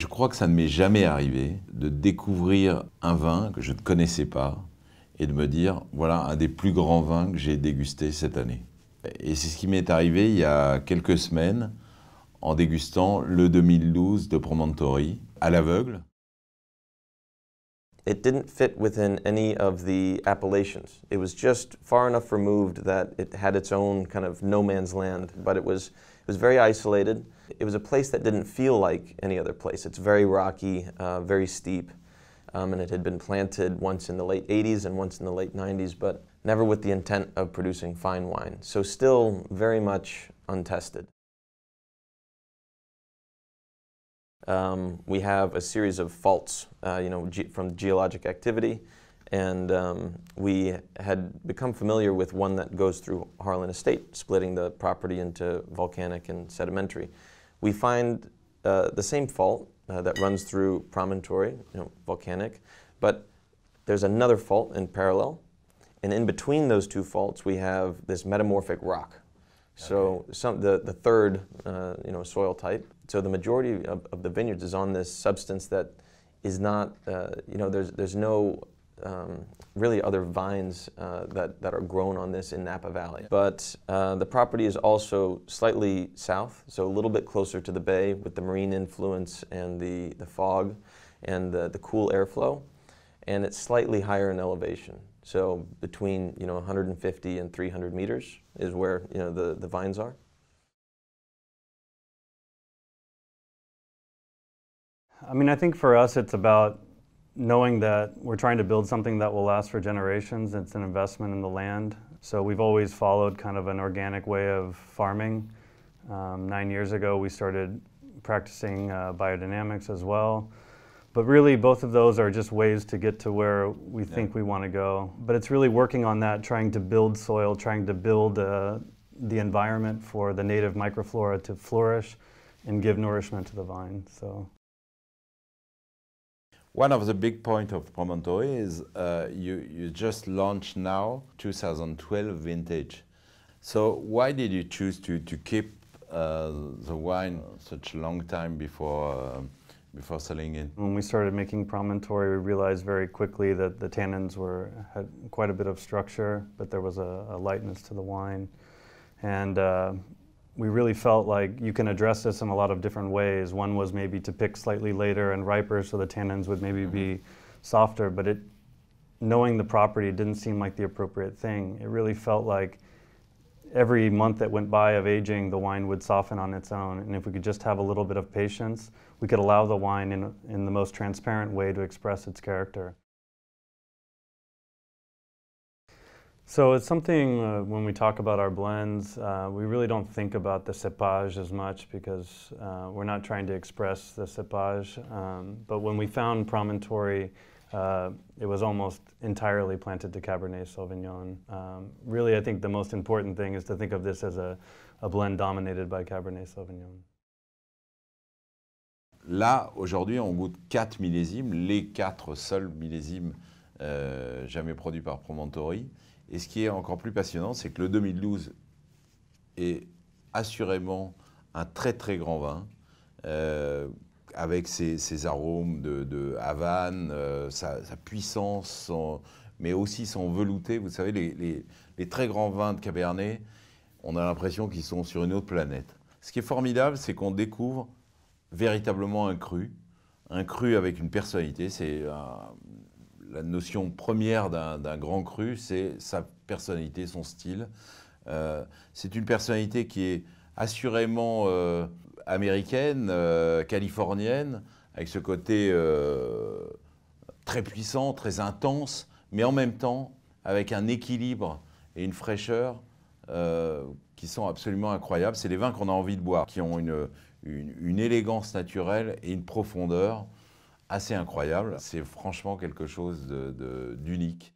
Je crois que ça ne m'est jamais arrivé de découvrir un vin que je ne connaissais pas et de me dire, voilà un des plus grands vins que j'ai dégusté cette année. Et c'est ce qui m'est arrivé il y a quelques semaines en dégustant le 2012 de Promontory à l'aveugle. It didn't fit within any of the appellations. It was just far enough removed that it had its own kind of no man's land, but it was very isolated. It was a place that didn't feel like any other place. It's very rocky, very steep, and it had been planted once in the late 80s and once in the late 90s, but never with the intent of producing fine wine. So still very much untested. We have a series of faults, from geologic activity, and we had become familiar with one that goes through Harlan Estate, splitting the property into volcanic and sedimentary. We find the same fault that runs through Promontory, volcanic, but there's another fault in parallel, and in between those two faults we have this metamorphic rock. So the third, soil type. So the majority of the vineyards is on this substance that is not, there's no really other vines that are grown on this in Napa Valley. But the property is also slightly south, so a little bit closer to the bay with the marine influence and the fog and the cool airflow. And it's slightly higher in elevation. So between 150 and 300 meters is where the vines are. I mean, I think for us it's about knowing that we're trying to build something that will last for generations. It's an investment in the land. So we've always followed kind of an organic way of farming. 9 years ago we started practicing biodynamics as well. But really, both of those are just ways to get to where we think we want to go. But it's really working on that, trying to build soil, trying to build the environment for the native microflora to flourish and give nourishment to the vine. So. One of the big points of Promontory is you just launched now 2012 vintage. So why did you choose to keep the wine such a long time before selling it? When we started making Promontory, we realized very quickly that the tannins had quite a bit of structure, but there was a lightness to the wine. And we really felt like you can address this in a lot of different ways. One was maybe to pick slightly later and riper so the tannins would maybe be softer, but knowing the property didn't seem like the appropriate thing. It really felt like every month that went by of aging, the wine would soften on its own. And if we could just have a little bit of patience, we could allow the wine in the most transparent way to express its character. So it's something, when we talk about our blends, we really don't think about the cépage as much because we're not trying to express the cépage. But when we found Promontory, it was almost entirely planted to Cabernet Sauvignon. Really, I think the most important thing is to think of this as a blend dominated by Cabernet Sauvignon. Là, aujourd'hui, on goûte 4 millésimes, les 4 seuls millésimes jamais produits par Promontory. Et ce qui est encore plus passionnant, c'est que le 2012 est assurément un très très grand vin, avec ses arômes de Havane, sa puissance, mais aussi son velouté. Vous savez, les très grands vins de Cabernet, on a l'impression qu'ils sont sur une autre planète. Ce qui est formidable, c'est qu'on découvre véritablement un cru avec une personnalité. C'est la notion première d'un grand cru, c'est sa personnalité, son style. C'est une personnalité qui est assurément américaine, californienne, avec ce côté très puissant, très intense, mais en même temps avec un équilibre et une fraîcheur qui sont absolument incroyables. C'est les vins qu'on a envie de boire, qui ont une élégance naturelle et une profondeur assez incroyable. C'est franchement quelque chose d'unique.